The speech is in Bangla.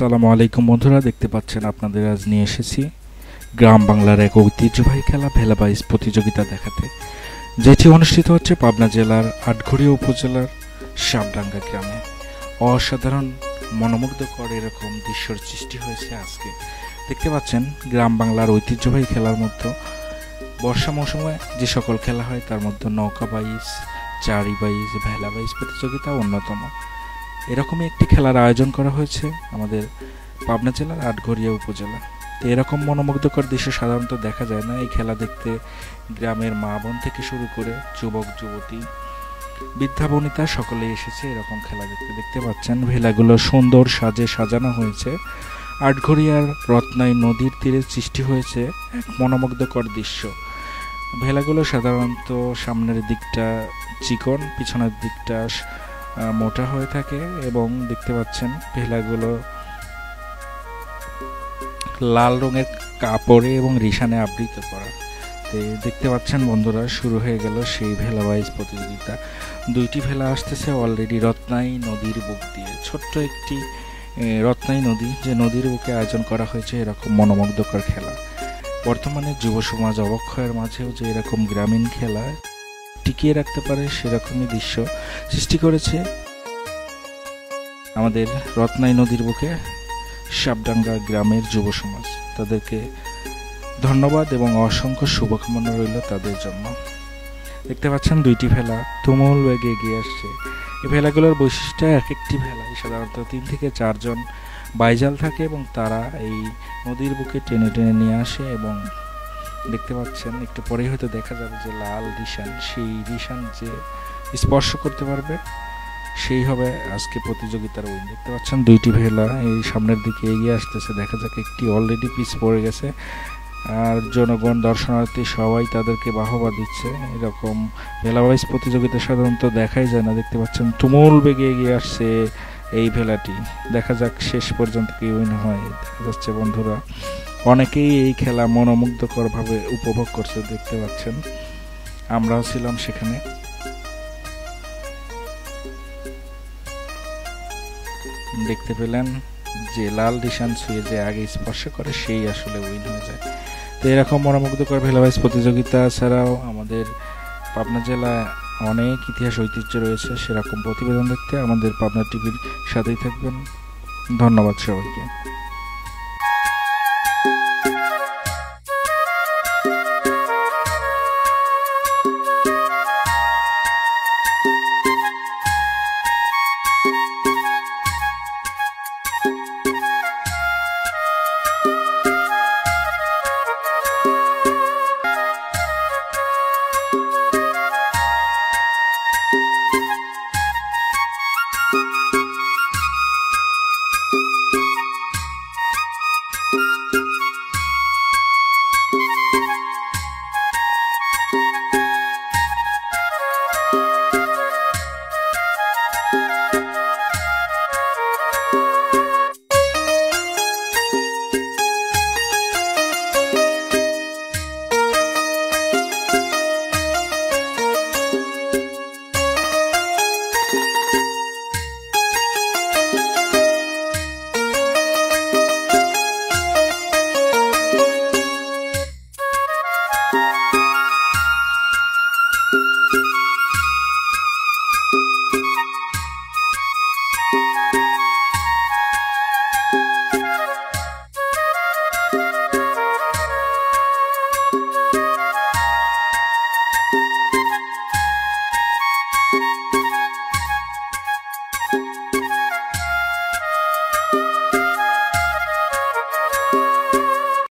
আসসালামু আলাইকুম বন্ধুরা, দেখতে পাচ্ছেন আপনাদের আজ নিয়ে এসেছি গ্রাম বাংলার এক ঐতিহ্যবাহী খেলা ভেলাবাইজ প্রতিযোগিতা দেখাতে, যেটি অনুষ্ঠিত হচ্ছে পাবনা জেলার আটঘরিয়া উপজেলার সাবডাঙ্গা গ্রামে। অসাধারণ মনোমুগ্ধকর এরকম দৃশ্যর সৃষ্টি হয়েছে আজকে। দেখতে পাচ্ছেন গ্রাম বাংলার ঐতিহ্যবাহী খেলার মধ্যে বর্ষা মৌসুমে যে সকল খেলা হয় তার মধ্যে নৌকা বাইচ, চারি বাইচ, ভেলাবাইজ প্রতিযোগিতা অন্যতম। এরকমই একটি খেলার আয়োজন করা হয়েছে আমাদের পাবনা জেলার আটঘরিয়া উপজেলা। তো এরকম মনোমুগ্ধকর দৃশ্য সাধারণত দেখা যায় না। এই খেলা দেখতে গ্রামের মা বোন থেকে শুরু করে যুবক যুবতী, বৃদ্ধা বনিতা সকলেই এসেছে এরকম খেলা দেখতে। দেখতে পাচ্ছেন ভেলাগুলো সুন্দর সাজে সাজানো হয়েছে। আটঘরিয়ার রত্নাই নদীর তীরে সৃষ্টি হয়েছে এক মনোমুগ্ধকর দৃশ্য। ভেলাগুলো সাধারণত সামনের দিকটা চিকন, পিছনের দিকটা মোটা হয়ে থাকে এবং দেখতে পাচ্ছেন ভেলাগুলো লাল রঙের কাপড়ে এবং রিশানে আবৃত করা। দেখতে পাচ্ছেন বন্ধুরা, শুরু হয়ে গেল সেই ভেলাবাইজ প্রতিযোগিতা। দুইটি ভেলা আসতেছে অলরেডি রত্নাই নদীর বুক দিয়ে। ছোট্ট একটি রত্নাই নদী, যে নদীর বুকে আয়োজন করা হয়েছে এরকম মনোমুগ্ধকর খেলা। বর্তমানে যুব সমাজ অবক্ষয়ের মাঝেও যে এরকম গ্রামীণ খেলা টিকিয়ে রাখতে পারে সেরকমই দৃশ্য সৃষ্টি করেছে আমাদের রত্নাই নদীর বুকে সাবডাঙ্গা গ্রামের যুব সমাজ। তাদেরকে ধন্যবাদ এবং অসংখ্য শুভকামনা রইল তাদের জন্য। দেখতে পাচ্ছেন দুইটি ভেলা তুমুল বেগে এগিয়ে আসছে। এই ভেলাগুলোর বৈশিষ্ট্য, এক একটি ভেলায় সাধারণত 3 থেকে 4 জন বাইজাল থাকে এবং তারা এই নদীর বুকে টেনে টেনে নিয়ে আসে এবং দেখতে পাচ্ছেন একটু পরেই হয়তো দেখা যাবে যে লাল রিশান, সেই রিশান যে স্পর্শ করতে পারবে সেই হবে আজকে প্রতিযোগিতার উইন। দেখতে পাচ্ছেন দুইটি ভেলা এই সামনের দিকে এগিয়ে আসতেছে। দেখা যাক, একটি অলরেডি পিছ পড়ে গেছে আর জনগণ দর্শনার্থী সবাই তাদেরকে বাহবা দিচ্ছে। এরকম ভেলাবাইজ প্রতিযোগিতা সাধারণত দেখাই যায় না। দেখতে পাচ্ছেন তুমুল বেগে এগিয়ে আসছে এই ভেলাটি। দেখা যাক শেষ পর্যন্ত কি উইন হয়। দেখা যাচ্ছে বন্ধুরা অনেকেই এই খেলা মনোমুগ্ধকর ভাবে উপভোগ করছে। দেখতে পাচ্ছেন আমরাও ছিলাম সেখানে। দেখতে পেলেন যে লাল রিশান ছুঁয়ে যে আগে স্পর্শ করে সেই আসলে উইন হয়ে যায়। তো এরকম মনোমুগ্ধকর ভেলাবাইজ প্রতিযোগিতা ছাড়াও আমাদের পাবনা জেলায় অনেক ইতিহাস ঐতিহ্য রয়েছে। সেরকম প্রতিবেদন দেখতে আমাদের পাবনা টিভির সাথেই থাকবেন। ধন্যবাদ সবাইকে।